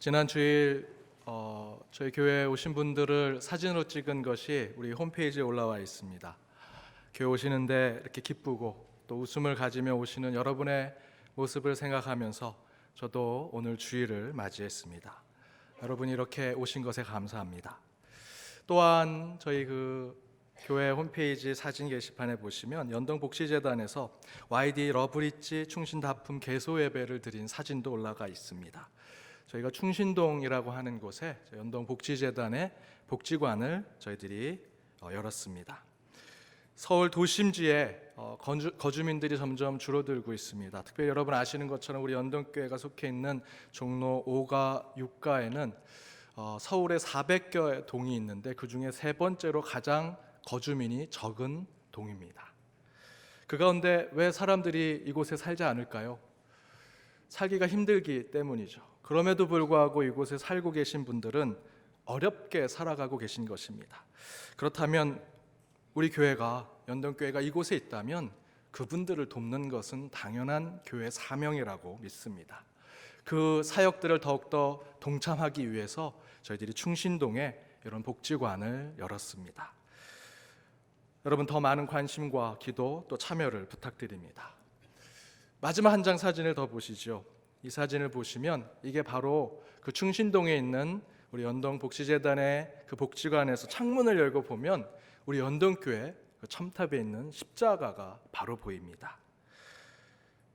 지난 주일 저희 교회에 오신 분들을 사진으로 찍은 것이 우리 홈페이지에 올라와 있습니다. 교회 오시는데 이렇게 기쁘고 또 웃음을 가지며 오시는 여러분의 모습을 생각하면서 저도 오늘 주일을 맞이했습니다. 여러분이 이렇게 오신 것에 감사합니다. 또한 저희 교회 홈페이지 사진 게시판에 보시면 연동복지재단에서 YD 러브리지 충신다품 개소 예배를 드린 사진도 올라가 있습니다. 저희가 충신동이라고 하는 곳에 연동복지재단의 복지관을 저희들이 열었습니다. 서울 도심지에 거주민들이 점점 줄어들고 있습니다. 특별히 여러분 아시는 것처럼 우리 연동교회가 속해 있는 종로 5가 6가에는 서울에 400여 동이 있는데 그 중에 세 번째로 가장 거주민이 적은 동입니다. 그 가운데 왜 사람들이 이곳에 살지 않을까요? 살기가 힘들기 때문이죠. 그럼에도 불구하고 이곳에 살고 계신 분들은 어렵게 살아가고 계신 것입니다. 그렇다면 우리 교회가, 연동교회가 이곳에 있다면 그분들을 돕는 것은 당연한 교회 사명이라고 믿습니다. 그 사역들을 더욱더 동참하기 위해서 저희들이 충신동에 이런 복지관을 열었습니다. 여러분 더 많은 관심과 기도 또 참여를 부탁드립니다. 마지막 한 장 사진을 더 보시죠. 이 사진을 보시면 이게 바로 그 충신동에 있는 우리 연동복지재단의 그 복지관에서 창문을 열고 보면 우리 연동교회 그 첨탑에 있는 십자가가 바로 보입니다.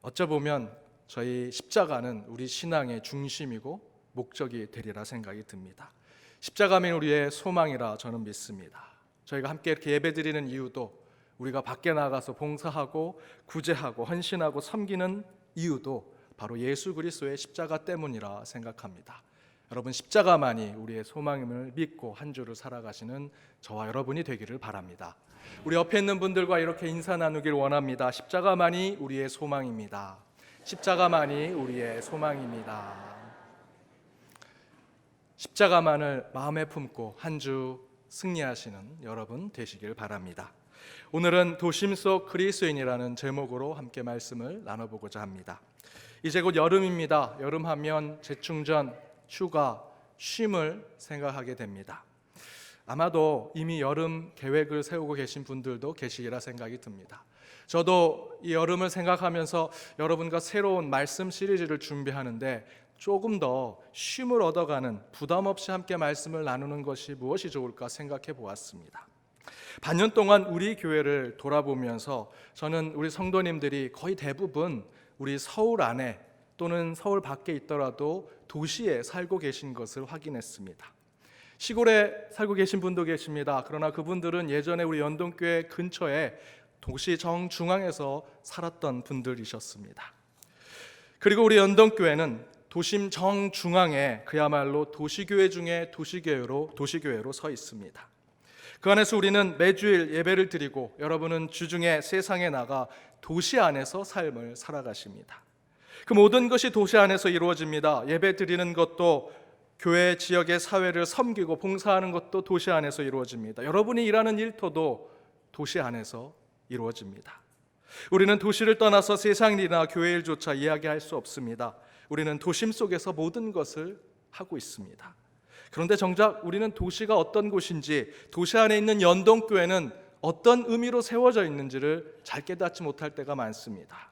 어쩌보면 저희 십자가는 우리 신앙의 중심이고 목적이 되리라 생각이 듭니다. 십자가면 우리의 소망이라 저는 믿습니다. 저희가 함께 이렇게 예배드리는 이유도, 우리가 밖에 나가서 봉사하고 구제하고 헌신하고 섬기는 이유도 바로 예수 그리스도의 십자가 때문이라 생각합니다. 여러분 십자가만이 우리의 소망임을 믿고 한 주를 살아가시는 저와 여러분이 되기를 바랍니다. 우리 옆에 있는 분들과 이렇게 인사 나누길 원합니다. 십자가만이 우리의 소망입니다. 십자가만이 우리의 소망입니다. 십자가만을 마음에 품고 한 주 승리하시는 여러분 되시길 바랍니다. 오늘은 도심 속 그리스도인이라는 제목으로 함께 말씀을 나눠보고자 합니다. 이제 곧 여름입니다. 여름하면 재충전, 휴가, 쉼을 생각하게 됩니다. 아마도 이미 여름 계획을 세우고 계신 분들도 계시리라 생각이 듭니다. 저도 이 여름을 생각하면서 여러분과 새로운 말씀 시리즈를 준비하는데 조금 더 쉼을 얻어가는, 부담 없이 함께 말씀을 나누는 것이 무엇이 좋을까 생각해 보았습니다. 반년 동안 우리 교회를 돌아보면서 저는 우리 성도님들이 거의 대부분 우리 서울 안에 또는 서울 밖에 있더라도 도시에 살고 계신 것을 확인했습니다. 시골에 살고 계신 분도 계십니다. 그러나 그분들은 예전에 우리 연동교회 근처에 도시 정중앙에서 살았던 분들이셨습니다. 그리고 우리 연동교회는 도심 정중앙에 그야말로 도시교회 중에 도시교회로 서 있습니다. 그 안에서 우리는 매주일 예배를 드리고 여러분은 주중에 세상에 나가 도시 안에서 삶을 살아가십니다. 그 모든 것이 도시 안에서 이루어집니다. 예배 드리는 것도, 교회 지역의 사회를 섬기고 봉사하는 것도 도시 안에서 이루어집니다. 여러분이 일하는 일터도 도시 안에서 이루어집니다. 우리는 도시를 떠나서 세상 일이나 교회 일조차 이야기할 수 없습니다. 우리는 도심 속에서 모든 것을 하고 있습니다. 그런데 정작 우리는 도시가 어떤 곳인지, 도시 안에 있는 연동교회는 어떤 의미로 세워져 있는지를 잘 깨닫지 못할 때가 많습니다.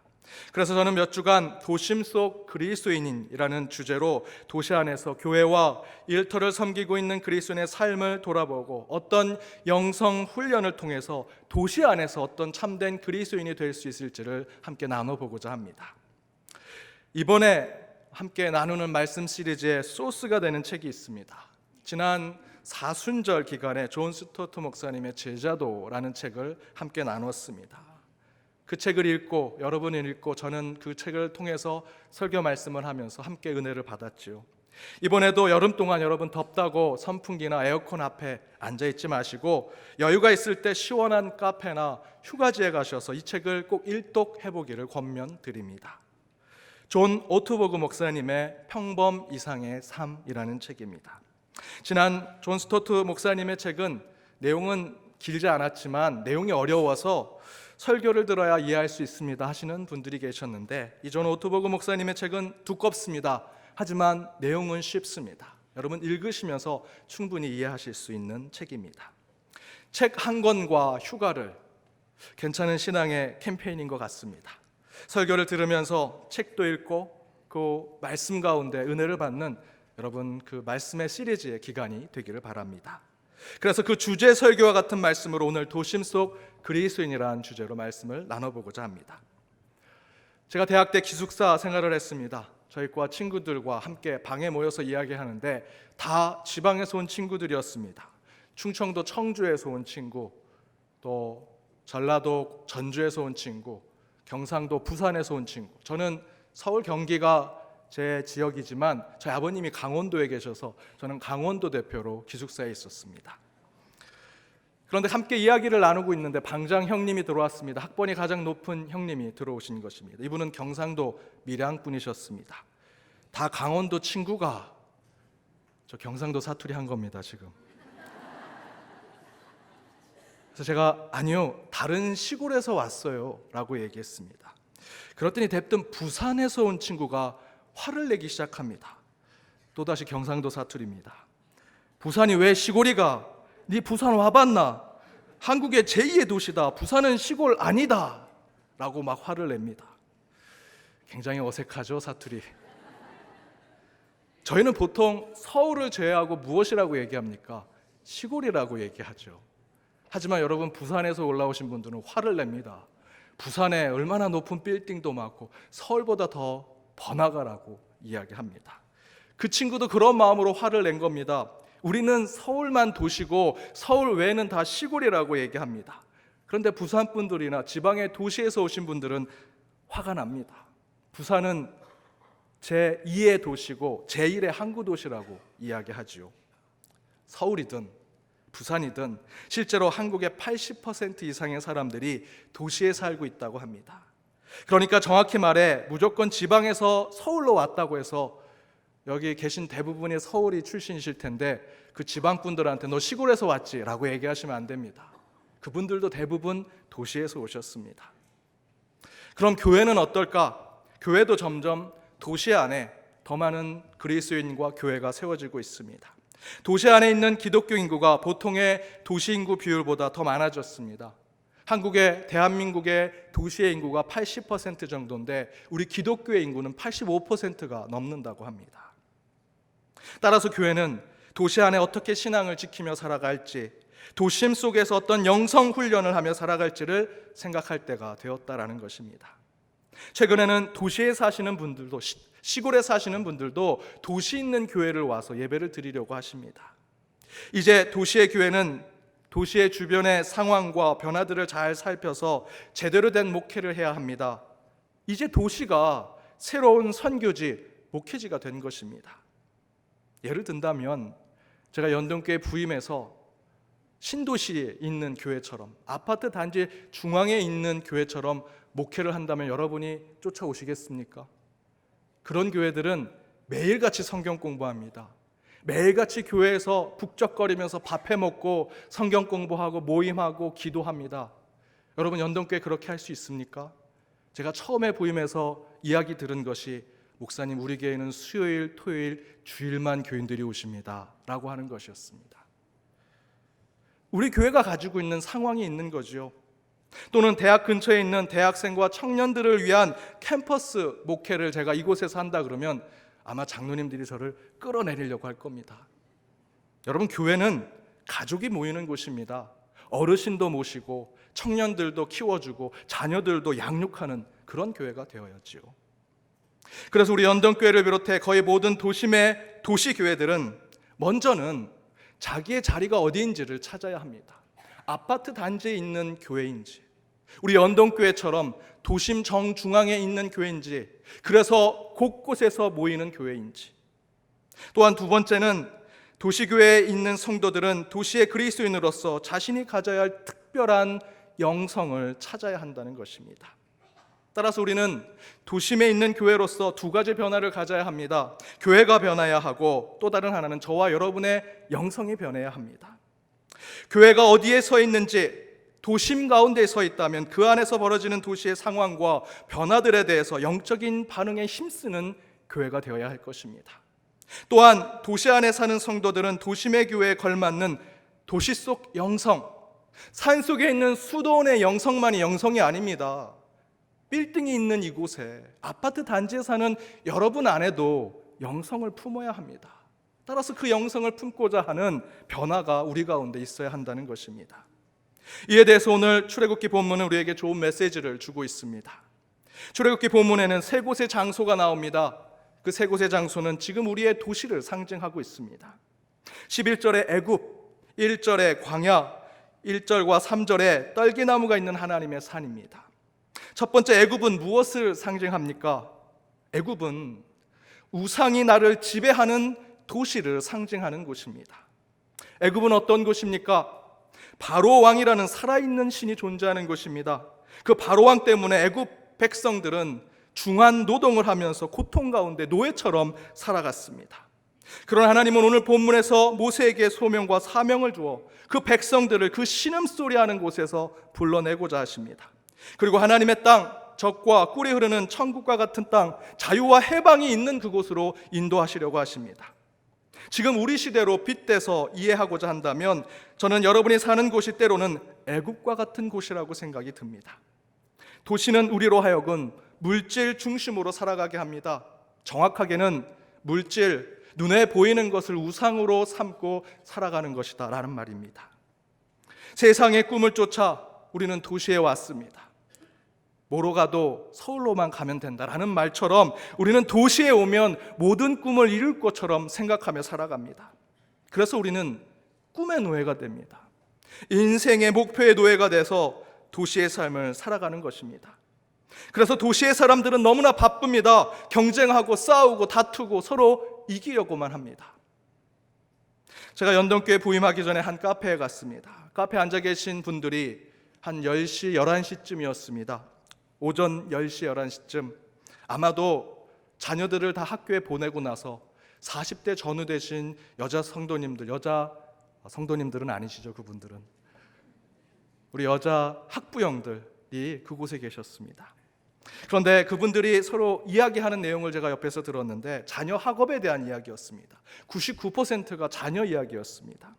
그래서 저는 몇 주간 도심 속 그리스도인이라는 주제로 도시 안에서 교회와 일터를 섬기고 있는 그리스도인의 삶을 돌아보고 어떤 영성 훈련을 통해서 도시 안에서 어떤 참된 그리스도인이 될 수 있을지를 함께 나눠보고자 합니다. 이번에 함께 나누는 말씀 시리즈의 소스가 되는 책이 있습니다. 지난 사순절 기간에 존 스토트 목사님의 제자도라는 책을 함께 나눴습니다. 그 책을 읽고, 여러분이 읽고, 저는 그 책을 통해서 설교 말씀을 하면서 함께 은혜를 받았지요. 이번에도 여름 동안 여러분 덥다고 선풍기나 에어컨 앞에 앉아있지 마시고 여유가 있을 때 시원한 카페나 휴가지에 가셔서 이 책을 꼭 일독해보기를 권면드립니다. 존 오트버그 목사님의 평범 이상의 삶이라는 책입니다. 지난 존 스토트 목사님의 책은 내용은 길지 않았지만 내용이 어려워서 설교를 들어야 이해할 수 있습니다 하시는 분들이 계셨는데, 이 존 오트버그 목사님의 책은 두껍습니다. 하지만 내용은 쉽습니다. 여러분 읽으시면서 충분히 이해하실 수 있는 책입니다. 책 한 권과 휴가를 괜찮은 신앙의 캠페인인 것 같습니다. 설교를 들으면서 책도 읽고 그 말씀 가운데 은혜를 받는 여러분 그 말씀의 시리즈의 기간이 되기를 바랍니다. 그래서 그 주제 설교와 같은 말씀으로 오늘 도심 속 그리스도인이라는 주제로 말씀을 나눠보고자 합니다. 제가 대학 때 기숙사 생활을 했습니다. 저희 과 친구들과 함께 방에 모여서 이야기하는데 다 지방에서 온 친구들이었습니다. 충청도 청주에서 온 친구, 또 전라도 전주에서 온 친구, 경상도 부산에서 온 친구. 저는 서울 경기가 제 지역이지만 저희 아버님이 강원도에 계셔서 저는 강원도 대표로 기숙사에 있었습니다. 그런데 함께 이야기를 나누고 있는데 방장 형님이 들어왔습니다. 학번이 가장 높은 형님이 들어오신 것입니다. 이분은 경상도 밀양 분이셨습니다. 다 강원도 친구가 저 경상도 사투리 한 겁니다 지금. 그래서 제가 아니요 다른 시골에서 왔어요 라고 얘기했습니다. 그랬더니 대뜸 부산에서 온 친구가 화를 내기 시작합니다. 또다시 경상도 사투리입니다. 부산이 왜 시골이가? 네 부산 와봤나? 한국의 제2의 도시다. 부산은 시골 아니다 라고 막 화를 냅니다. 굉장히 어색하죠 사투리. 저희는 보통 서울을 제외하고 무엇이라고 얘기합니까? 시골이라고 얘기하죠. 하지만 여러분 부산에서 올라오신 분들은 화를 냅니다. 부산에 얼마나 높은 빌딩도 많고 서울보다 더 번화가라고 이야기합니다. 그 친구도 그런 마음으로 화를 낸 겁니다. 우리는 서울만 도시고 서울 외에는 다 시골이라고 얘기합니다. 그런데 부산 분들이나 지방의 도시에서 오신 분들은 화가 납니다. 부산은 제2의 도시고 제1의 항구 도시라고 이야기하지요. 서울이든 부산이든 실제로 한국의 80% 이상의 사람들이 도시에 살고 있다고 합니다. 그러니까 정확히 말해 무조건 지방에서 서울로 왔다고 해서 여기 계신 대부분이 서울이 출신이실 텐데 그 지방분들한테 너 시골에서 왔지 라고 얘기하시면 안 됩니다. 그분들도 대부분 도시에서 오셨습니다. 그럼 교회는 어떨까? 교회도 점점 도시 안에 더 많은 그리스도인과 교회가 세워지고 있습니다. 도시 안에 있는 기독교 인구가 보통의 도시 인구 비율보다 더 많아졌습니다. 대한민국의 도시의 인구가 80% 정도인데 우리 기독교의 인구는 85%가 넘는다고 합니다. 따라서 교회는 도시 안에 어떻게 신앙을 지키며 살아갈지, 도심 속에서 어떤 영성 훈련을 하며 살아갈지를 생각할 때가 되었다라는 것입니다. 최근에는 도시에 사시는 분들도 시골에 사시는 분들도 도시 있는 교회를 와서 예배를 드리려고 하십니다. 이제 도시의 교회는 도시의 주변의 상황과 변화들을 잘 살펴서 제대로 된 목회를 해야 합니다. 이제 도시가 새로운 선교지, 목회지가 된 것입니다. 예를 든다면 제가 연동교회 부임해서 신도시에 있는 교회처럼 아파트 단지 중앙에 있는 교회처럼 목회를 한다면 여러분이 쫓아오시겠습니까? 그런 교회들은 매일같이 성경 공부합니다. 매일같이 교회에서 북적거리면서 밥 해먹고 성경 공부하고 모임하고 기도합니다. 여러분 연동교회 그렇게 할 수 있습니까? 제가 처음에 부임해서 이야기 들은 것이 목사님 우리 교회는 수요일, 토요일, 주일만 교인들이 오십니다 라고 하는 것이었습니다. 우리 교회가 가지고 있는 상황이 있는 거죠. 또는 대학 근처에 있는 대학생과 청년들을 위한 캠퍼스 목회를 제가 이곳에서 한다 그러면 아마 장로님들이 저를 끌어내리려고 할 겁니다. 여러분 교회는 가족이 모이는 곳입니다. 어르신도 모시고 청년들도 키워주고 자녀들도 양육하는 그런 교회가 되어야지요. 그래서 우리 연동교회를 비롯해 거의 모든 도심의 도시교회들은 먼저는 자기의 자리가 어디인지를 찾아야 합니다. 아파트 단지에 있는 교회인지, 우리 연동교회처럼 도심 정중앙에 있는 교회인지, 그래서 곳곳에서 모이는 교회인지. 또한 두 번째는 도시교회에 있는 성도들은 도시의 그리스도인으로서 자신이 가져야 할 특별한 영성을 찾아야 한다는 것입니다. 따라서 우리는 도심에 있는 교회로서 두 가지 변화를 가져야 합니다. 교회가 변해야 하고 또 다른 하나는 저와 여러분의 영성이 변해야 합니다. 교회가 어디에 서 있는지, 도심 가운데 서 있다면 그 안에서 벌어지는 도시의 상황과 변화들에 대해서 영적인 반응에 힘쓰는 교회가 되어야 할 것입니다. 또한 도시 안에 사는 성도들은 도심의 교회에 걸맞는 도시 속 영성, 산속에 있는 수도원의 영성만이 영성이 아닙니다. 빌딩이 있는 이곳에, 아파트 단지에 사는 여러분 안에도 영성을 품어야 합니다. 따라서 그 영성을 품고자 하는 변화가 우리 가운데 있어야 한다는 것입니다. 이에 대해서 오늘 출애굽기 본문은 우리에게 좋은 메시지를 주고 있습니다. 출애굽기 본문에는 세 곳의 장소가 나옵니다. 그 세 곳의 장소는 지금 우리의 도시를 상징하고 있습니다. 11절에 애굽, 1절에 광야, 1절과 3절에 떨기나무가 있는 하나님의 산입니다. 첫 번째 애굽은 무엇을 상징합니까? 애굽은 우상이 나를 지배하는 도시를 상징하는 곳입니다. 애굽은 어떤 곳입니까? 바로 왕이라는 살아있는 신이 존재하는 곳입니다. 그 바로 왕 때문에 애굽 백성들은 중한 노동을 하면서 고통 가운데 노예처럼 살아갔습니다. 그러나 하나님은 오늘 본문에서 모세에게 소명과 사명을 주어 그 백성들을 그 신음소리하는 곳에서 불러내고자 하십니다. 그리고 하나님의 땅, 젖과 꿀이 흐르는 천국과 같은 땅, 자유와 해방이 있는 그곳으로 인도하시려고 하십니다. 지금 우리 시대로 빗대서 이해하고자 한다면 저는 여러분이 사는 곳이 때로는 애굽과 같은 곳이라고 생각이 듭니다. 도시는 우리로 하여금 물질 중심으로 살아가게 합니다. 정확하게는 물질, 눈에 보이는 것을 우상으로 삼고 살아가는 것이다 라는 말입니다. 세상의 꿈을 쫓아 우리는 도시에 왔습니다. 뭐로 가도 서울로만 가면 된다라는 말처럼 우리는 도시에 오면 모든 꿈을 이룰 것처럼 생각하며 살아갑니다. 그래서 우리는 꿈의 노예가 됩니다. 인생의 목표의 노예가 돼서 도시의 삶을 살아가는 것입니다. 그래서 도시의 사람들은 너무나 바쁩니다. 경쟁하고 싸우고 다투고 서로 이기려고만 합니다. 제가 연동교회 부임하기 전에 한 카페에 갔습니다. 카페에 앉아 계신 분들이 한 10시, 11시쯤이었습니다. 오전 10시, 11시쯤. 아마도 자녀들을 다 학교에 보내고 나서 40대 전후 되신 여자 성도님들은 아니시죠, 그분들은. 우리 여자 학부형들이 그곳에 계셨습니다. 그런데 그분들이 서로 이야기하는 내용을 제가 옆에서 들었는데 자녀 학업에 대한 이야기였습니다. 99%가 자녀 이야기였습니다.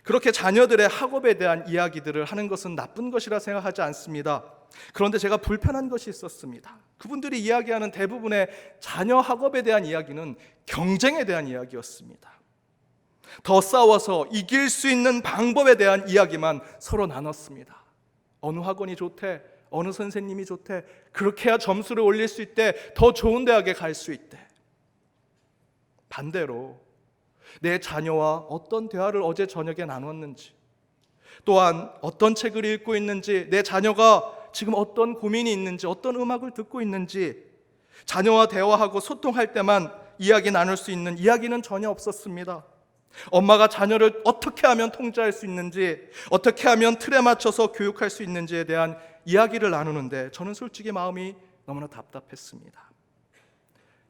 그렇게 자녀들의 학업에 대한 이야기들을 하는 것은 나쁜 것이라 생각하지 않습니다. 그런데 제가 불편한 것이 있었습니다. 그분들이 이야기하는 대부분의 자녀 학업에 대한 이야기는 경쟁에 대한 이야기였습니다. 더 싸워서 이길 수 있는 방법에 대한 이야기만 서로 나눴습니다. 어느 학원이 좋대, 어느 선생님이 좋대, 그렇게 해야 점수를 올릴 수 있대, 더 좋은 대학에 갈 수 있대. 반대로 내 자녀와 어떤 대화를 어제 저녁에 나눴는지, 또한 어떤 책을 읽고 있는지, 내 자녀가 지금 어떤 고민이 있는지, 어떤 음악을 듣고 있는지, 자녀와 대화하고 소통할 때만 이야기 나눌 수 있는 이야기는 전혀 없었습니다. 엄마가 자녀를 어떻게 하면 통제할 수 있는지, 어떻게 하면 틀에 맞춰서 교육할 수 있는지에 대한 이야기를 나누는데 저는 솔직히 마음이 너무나 답답했습니다.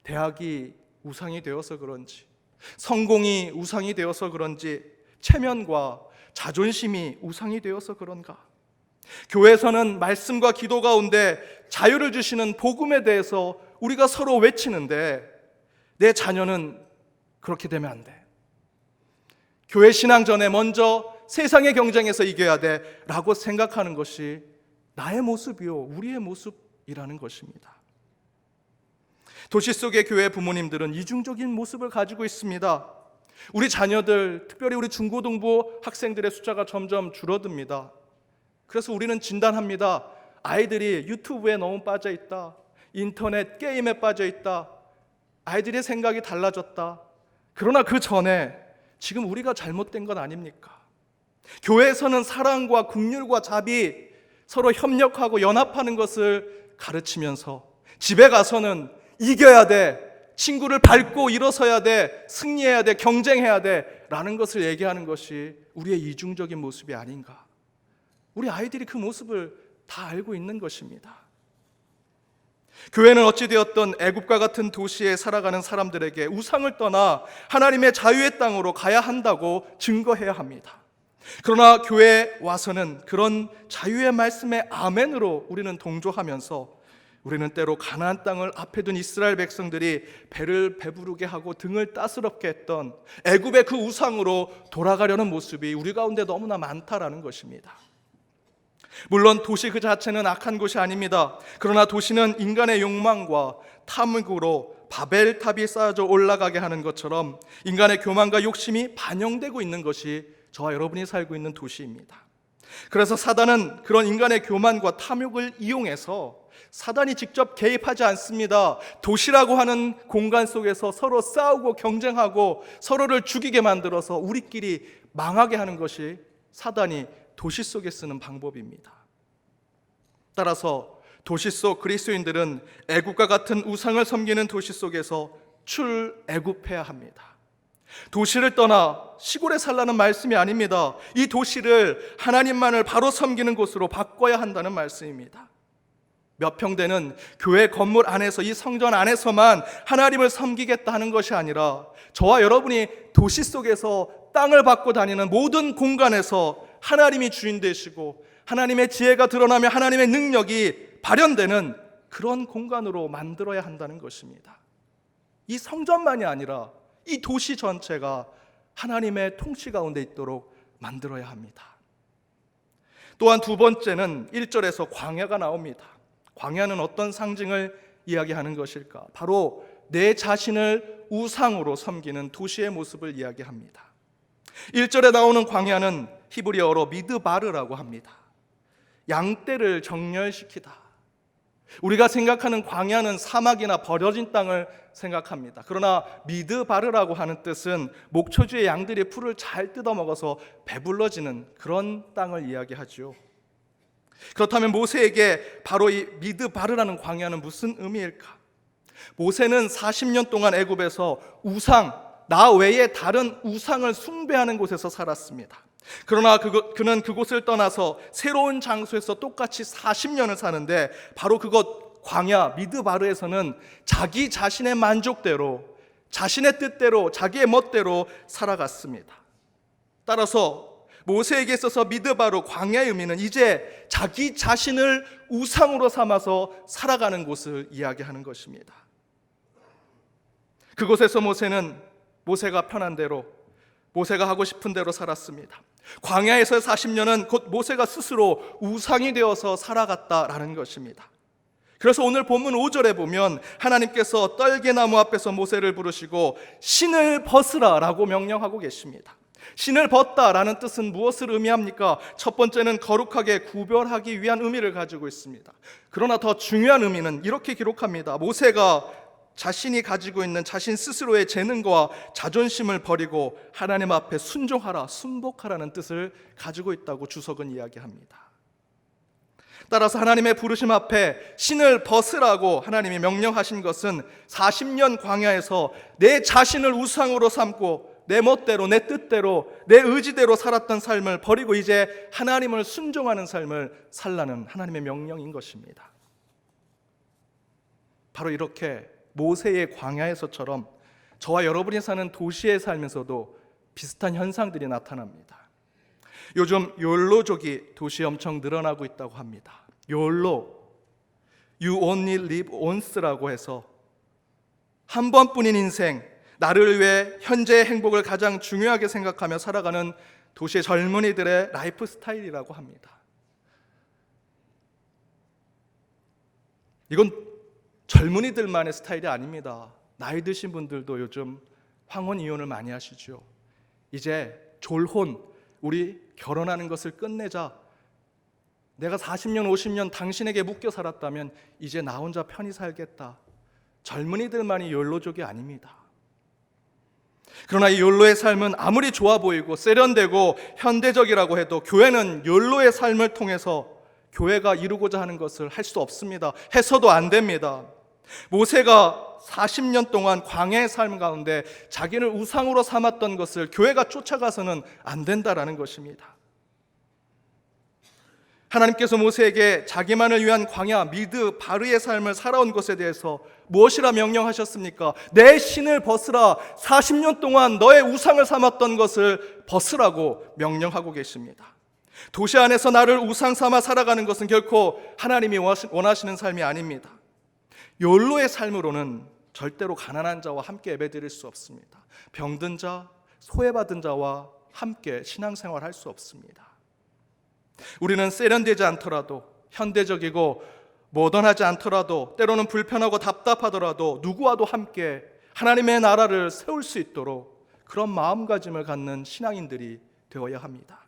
대학이 우상이 되어서 그런지, 성공이 우상이 되어서 그런지, 체면과 자존심이 우상이 되어서 그런가? 교회에서는 말씀과 기도 가운데 자유를 주시는 복음에 대해서 우리가 서로 외치는데 내 자녀는 그렇게 되면 안 돼. 교회 신앙 전에 먼저 세상의 경쟁에서 이겨야 돼 라고 생각하는 것이 나의 모습이요, 우리의 모습이라는 것입니다. 도시 속의 교회 부모님들은 이중적인 모습을 가지고 있습니다. 우리 자녀들, 특별히 우리 중고등부 학생들의 숫자가 점점 줄어듭니다. 그래서 우리는 진단합니다. 아이들이 유튜브에 너무 빠져 있다, 인터넷 게임에 빠져 있다, 아이들의 생각이 달라졌다. 그러나 그 전에 지금 우리가 잘못된 건 아닙니까? 교회에서는 사랑과 긍휼과 자비, 서로 협력하고 연합하는 것을 가르치면서 집에 가서는 이겨야 돼, 친구를 밟고 일어서야 돼, 승리해야 돼, 경쟁해야 돼 라는 것을 얘기하는 것이 우리의 이중적인 모습이 아닌가? 우리 아이들이 그 모습을 다 알고 있는 것입니다. 교회는 어찌되었던 애굽과 같은 도시에 살아가는 사람들에게 우상을 떠나 하나님의 자유의 땅으로 가야 한다고 증거해야 합니다. 그러나 교회에 와서는 그런 자유의 말씀에 아멘으로 우리는 동조하면서 우리는 때로 가나안 땅을 앞에 둔 이스라엘 백성들이 배를 배부르게 하고 등을 따스럽게 했던 애굽의 그 우상으로 돌아가려는 모습이 우리 가운데 너무나 많다라는 것입니다. 물론 도시 그 자체는 악한 곳이 아닙니다. 그러나 도시는 인간의 욕망과 탐욕으로 바벨탑이 쌓여져 올라가게 하는 것처럼 인간의 교만과 욕심이 반영되고 있는 것이 저와 여러분이 살고 있는 도시입니다. 그래서 사단은 그런 인간의 교만과 탐욕을 이용해서 사단이 직접 개입하지 않습니다. 도시라고 하는 공간 속에서 서로 싸우고 경쟁하고 서로를 죽이게 만들어서 우리끼리 망하게 하는 것이 사단이 도시 속에 쓰는 방법입니다. 따라서 도시 속 그리스도인들은 애굽과 같은 우상을 섬기는 도시 속에서 출애굽해야 합니다. 도시를 떠나 시골에 살라는 말씀이 아닙니다. 이 도시를 하나님만을 바로 섬기는 곳으로 바꿔야 한다는 말씀입니다. 몇 평 되는 교회 건물 안에서, 이 성전 안에서만 하나님을 섬기겠다 하는 것이 아니라 저와 여러분이 도시 속에서 땅을 밟고 다니는 모든 공간에서 하나님이 주인 되시고 하나님의 지혜가 드러나며 하나님의 능력이 발현되는 그런 공간으로 만들어야 한다는 것입니다. 이 성전만이 아니라 이 도시 전체가 하나님의 통치 가운데 있도록 만들어야 합니다. 또한 두 번째는 1절에서 광야가 나옵니다. 광야는 어떤 상징을 이야기하는 것일까? 바로 내 자신을 우상으로 섬기는 도시의 모습을 이야기합니다. 1절에 나오는 광야는 히브리어로 미드바르라고 합니다. 양떼를 정렬시키다. 우리가 생각하는 광야는 사막이나 버려진 땅을 생각합니다. 그러나 미드바르라고 하는 뜻은 목초지의 양들이 풀을 잘 뜯어먹어서 배불러지는 그런 땅을 이야기하죠. 그렇다면 모세에게 바로 이 미드바르라는 광야는 무슨 의미일까? 모세는 40년 동안 애굽에서 나 외에 다른 우상을 숭배하는 곳에서 살았습니다. 그러나 그는 그곳을 떠나서 새로운 장소에서 똑같이 40년을 사는데 바로 그곳 광야 미드바르에서는 자기 자신의 만족대로, 자신의 뜻대로, 자기의 멋대로 살아갔습니다. 따라서 모세에게 있어서 미드바르 광야의 의미는 이제 자기 자신을 우상으로 삼아서 살아가는 곳을 이야기하는 것입니다. 그곳에서 모세가 편한 대로, 모세가 하고 싶은 대로 살았습니다. 광야에서의 40년은 곧 모세가 스스로 우상이 되어서 살아갔다라는 것입니다. 그래서 오늘 본문 5절에 보면 하나님께서 떨게나무 앞에서 모세를 부르시고 신을 벗으라라고 명령하고 계십니다. 신을 벗다라는 뜻은 무엇을 의미합니까? 첫 번째는 거룩하게 구별하기 위한 의미를 가지고 있습니다. 그러나 더 중요한 의미는 이렇게 기록합니다. 모세가 자신이 가지고 있는 자신 스스로의 재능과 자존심을 버리고 하나님 앞에 순종하라, 순복하라는 뜻을 가지고 있다고 주석은 이야기합니다. 따라서 하나님의 부르심 앞에 신을 벗으라고 하나님이 명령하신 것은 40년 광야에서 내 자신을 우상으로 삼고 내 멋대로, 내 뜻대로, 내 의지대로 살았던 삶을 버리고 이제 하나님을 순종하는 삶을 살라는 하나님의 명령인 것입니다. 바로 이렇게 모세의 광야에서처럼 저와 여러분이 사는 도시에 살면서도 비슷한 현상들이 나타납니다. 요즘 욜로족이 도시에 엄청 늘어나고 있다고 합니다. 욜로, You only live once라고 해서 한 번뿐인 인생, 나를 위해 현재의 행복을 가장 중요하게 생각하며 살아가는 도시의 젊은이들의 라이프 스타일이라고 합니다. 이건 젊은이들만의 스타일이 아닙니다. 나이 드신 분들도 요즘 황혼 이혼을 많이 하시죠. 이제 졸혼, 우리 결혼하는 것을 끝내자. 내가 40년, 50년 당신에게 묶여 살았다면 이제 나 혼자 편히 살겠다. 젊은이들만이 욜로족이 아닙니다. 그러나 이 욜로의 삶은 아무리 좋아 보이고 세련되고 현대적이라고 해도 교회는 욜로의 삶을 통해서 교회가 이루고자 하는 것을 할 수 없습니다. 해서도 안 됩니다. 모세가 40년 동안 광야의 삶 가운데 자기를 우상으로 삼았던 것을 교회가 쫓아가서는 안 된다라는 것입니다. 하나님께서 모세에게 자기만을 위한 광야 미드바르의 삶을 살아온 것에 대해서 무엇이라 명령하셨습니까? 내 신을 벗으라. 40년 동안 너의 우상을 삼았던 것을 벗으라고 명령하고 계십니다. 도시 안에서 나를 우상 삼아 살아가는 것은 결코 하나님이 원하시는 삶이 아닙니다. 욜로의 삶으로는 절대로 가난한 자와 함께 예배드릴 수 없습니다. 병든 자, 소외받은 자와 함께 신앙생활할 수 없습니다. 우리는 세련되지 않더라도, 현대적이고 모던하지 않더라도, 때로는 불편하고 답답하더라도 누구와도 함께 하나님의 나라를 세울 수 있도록 그런 마음가짐을 갖는 신앙인들이 되어야 합니다.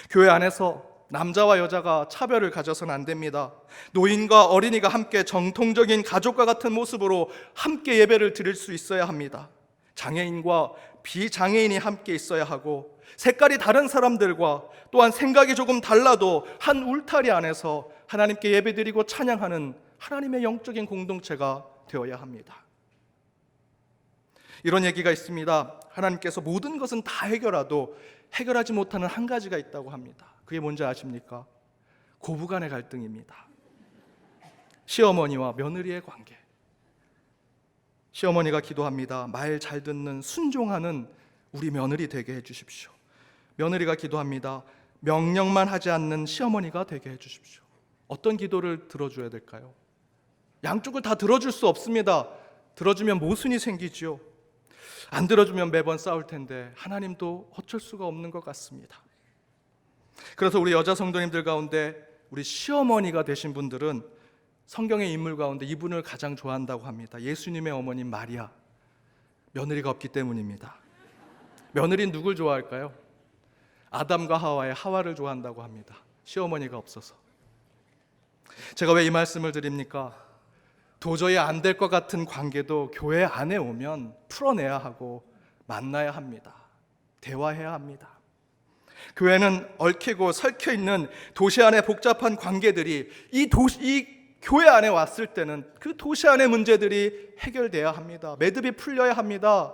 교회 안에서 남자와 여자가 차별을 가져서는 안 됩니다. 노인과 어린이가 함께 정통적인 가족과 같은 모습으로 함께 예배를 드릴 수 있어야 합니다. 장애인과 비장애인이 함께 있어야 하고, 색깔이 다른 사람들과 또한 생각이 조금 달라도 한 울타리 안에서 하나님께 예배드리고 찬양하는 하나님의 영적인 공동체가 되어야 합니다. 이런 얘기가 있습니다. 하나님께서 모든 것은 다 해결하도 해결하지 못하는 한 가지가 있다고 합니다. 그게 뭔지 아십니까? 고부간의 갈등입니다. 시어머니와 며느리의 관계. 시어머니가 기도합니다. 말 잘 듣는 순종하는 우리 며느리 되게 해주십시오. 며느리가 기도합니다. 명령만 하지 않는 시어머니가 되게 해주십시오. 어떤 기도를 들어줘야 될까요? 양쪽을 다 들어줄 수 없습니다. 들어주면 모순이 생기지요. 안 들어주면 매번 싸울 텐데 하나님도 어쩔 수가 없는 것 같습니다. 그래서 우리 여자 성도님들 가운데 우리 시어머니가 되신 분들은 성경의 인물 가운데 이분을 가장 좋아한다고 합니다. 예수님의 어머님 마리아. 며느리가 없기 때문입니다. 며느리는 누굴 좋아할까요? 아담과 하와의 하와를 좋아한다고 합니다. 시어머니가 없어서. 제가 왜 이 말씀을 드립니까? 도저히 안 될 것 같은 관계도 교회 안에 오면 풀어내야 하고 만나야 합니다. 대화해야 합니다. 교회는 얽히고 설켜 있는 도시 안의 복잡한 관계들이 이 교회 안에 왔을 때는 그 도시 안의 문제들이 해결돼야 합니다. 매듭이 풀려야 합니다.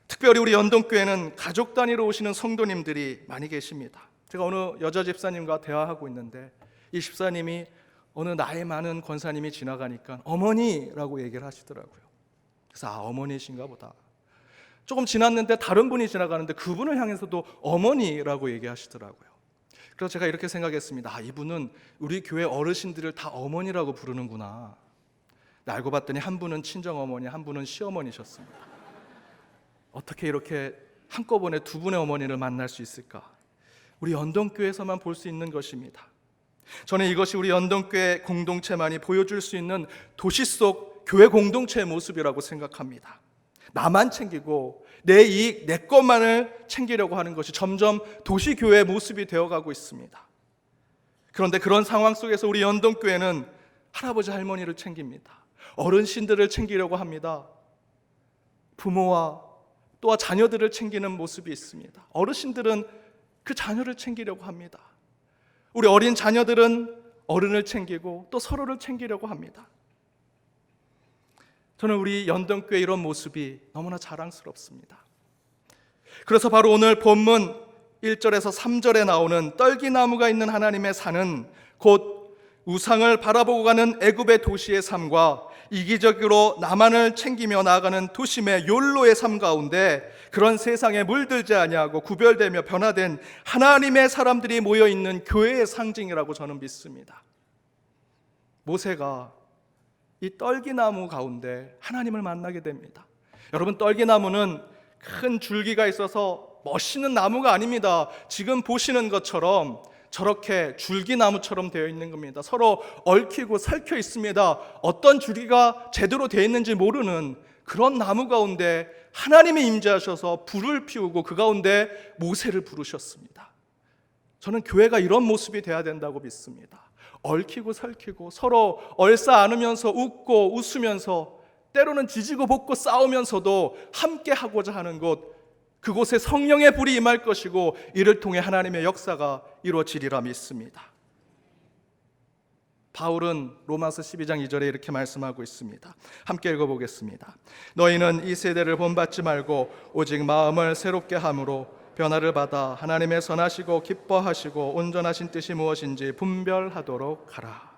특별히 우리 연동교회는 가족 단위로 오시는 성도님들이 많이 계십니다. 제가 어느 여자 집사님과 대화하고 있는데 이 집사님이 어느 나이 많은 권사님이 지나가니까 어머니라고 얘기를 하시더라고요. 그래서 어머니신가 보다. 조금 지났는데 다른 분이 지나가는데 그분을 향해서도 어머니라고 얘기하시더라고요. 그래서 제가 이렇게 생각했습니다. 이분은 우리 교회 어르신들을 다 어머니라고 부르는구나. 알고 봤더니 한 분은 친정어머니, 한 분은 시어머니셨습니다. 어떻게 이렇게 한꺼번에 두 분의 어머니를 만날 수 있을까? 우리 연동교회에서만 볼 수 있는 것입니다. 저는 이것이 우리 연동교회 공동체만이 보여줄 수 있는 도시 속 교회 공동체의 모습이라고 생각합니다. 나만 챙기고 내 이익, 내 것만을 챙기려고 하는 것이 점점 도시교회의 모습이 되어가고 있습니다. 그런데 그런 상황 속에서 우리 연동교회는 할아버지 할머니를 챙깁니다. 어르신들을 챙기려고 합니다. 부모와 또한 자녀들을 챙기는 모습이 있습니다. 어르신들은 그 자녀를 챙기려고 합니다. 우리 어린 자녀들은 어른을 챙기고 또 서로를 챙기려고 합니다. 저는 우리 연동교회 이런 모습이 너무나 자랑스럽습니다. 그래서 바로 오늘 본문 1절에서 3절에 나오는 떨기나무가 있는 하나님의 산은 곧 우상을 바라보고 가는 애굽의 도시의 삶과 이기적으로 나만을 챙기며 나아가는 도심의 욜로의 삶 가운데 그런 세상에 물들지 아니하고 구별되며 변화된 하나님의 사람들이 모여있는 교회의 상징이라고 저는 믿습니다. 모세가 이 떨기나무 가운데 하나님을 만나게 됩니다. 여러분, 떨기나무는 큰 줄기가 있어서 멋있는 나무가 아닙니다. 지금 보시는 것처럼 저렇게 줄기나무처럼 되어 있는 겁니다. 서로 얽히고 설켜 있습니다. 어떤 줄기가 제대로 되어 있는지 모르는 그런 나무 가운데 하나님이 임재하셔서 불을 피우고 그 가운데 모세를 부르셨습니다. 저는 교회가 이런 모습이 돼야 된다고 믿습니다. 얽히고 설키고 서로 얼싸 안으면서 웃고 웃으면서 때로는 지지고 볶고 싸우면서도 함께 하고자 하는 곳, 그곳에 성령의 불이 임할 것이고 이를 통해 하나님의 역사가 이루어지리라 믿습니다. 바울은 로마서 12장 2절에 이렇게 말씀하고 있습니다. 함께 읽어보겠습니다. 너희는 이 세대를 본받지 말고 오직 마음을 새롭게 함으로 변화를 받아 하나님의 선하시고 기뻐하시고 온전하신 뜻이 무엇인지 분별하도록 하라.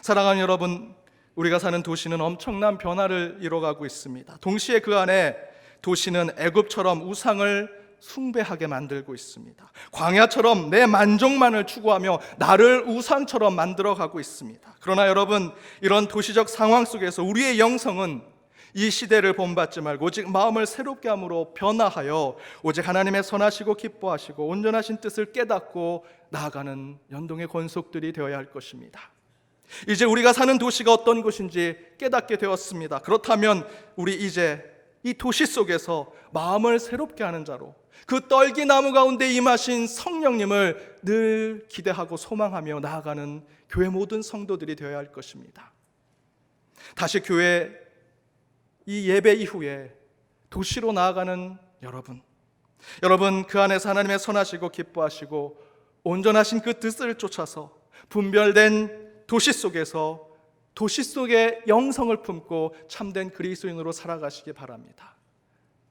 사랑하는 여러분, 우리가 사는 도시는 엄청난 변화를 이뤄가고 있습니다. 동시에 그 안에 도시는 애굽처럼 우상을 숭배하게 만들고 있습니다. 광야처럼 내 만족만을 추구하며 나를 우상처럼 만들어가고 있습니다. 그러나 여러분, 이런 도시적 상황 속에서 우리의 영성은 이 시대를 본받지 말고 오직 마음을 새롭게 함으로 변화하여 오직 하나님의 선하시고 기뻐하시고 온전하신 뜻을 깨닫고 나아가는 연동의 권속들이 되어야 할 것입니다. 이제 우리가 사는 도시가 어떤 곳인지 깨닫게 되었습니다. 그렇다면 우리 이제 이 도시 속에서 마음을 새롭게 하는 자로 그 떨기나무 가운데 임하신 성령님을 늘 기대하고 소망하며 나아가는 교회 모든 성도들이 되어야 할 것입니다. 다시 교회 이 예배 이후에 도시로 나아가는 여러분 그 안에서 하나님의 선하시고 기뻐하시고 온전하신 그 뜻을 쫓아서 분별된 도시 속에서 도시 속의 영성을 품고 참된 그리스도인으로 살아가시기 바랍니다.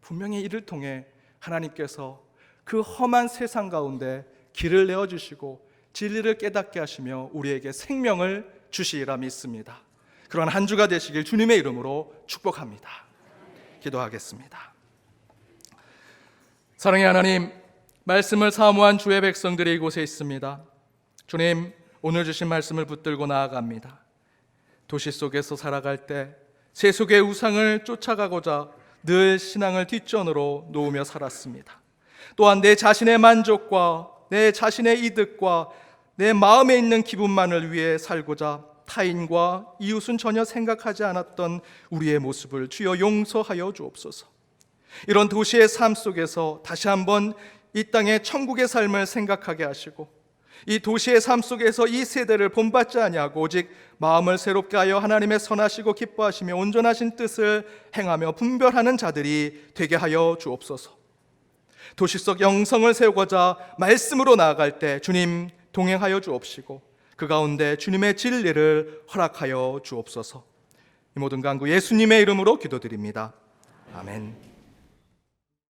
분명히 이를 통해 하나님께서 그 험한 세상 가운데 길을 내어주시고 진리를 깨닫게 하시며 우리에게 생명을 주시리라 믿습니다. 그런 한 주가 되시길 주님의 이름으로 축복합니다. 기도하겠습니다. 사랑의 하나님, 말씀을 사모한 주의 백성들이 이곳에 있습니다. 주님, 오늘 주신 말씀을 붙들고 나아갑니다. 도시 속에서 살아갈 때 세속의 우상을 쫓아가고자 늘 신앙을 뒷전으로 놓으며 살았습니다. 또한 내 자신의 만족과 내 자신의 이득과 내 마음에 있는 기분만을 위해 살고자 타인과 이웃은 전혀 생각하지 않았던 우리의 모습을 주여 용서하여 주옵소서. 이런 도시의 삶 속에서 다시 한번 이 땅의 천국의 삶을 생각하게 하시고 이 도시의 삶 속에서 이 세대를 본받지 아니하고 오직 마음을 새롭게 하여 하나님의 선하시고 기뻐하시며 온전하신 뜻을 행하며 분별하는 자들이 되게 하여 주옵소서. 도시 속 영성을 세우고자 말씀으로 나아갈 때 주님 동행하여 주옵시고 그 가운데 주님의 진리를 허락하여 주옵소서. 이 모든 간구 예수님의 이름으로 기도드립니다. 아멘.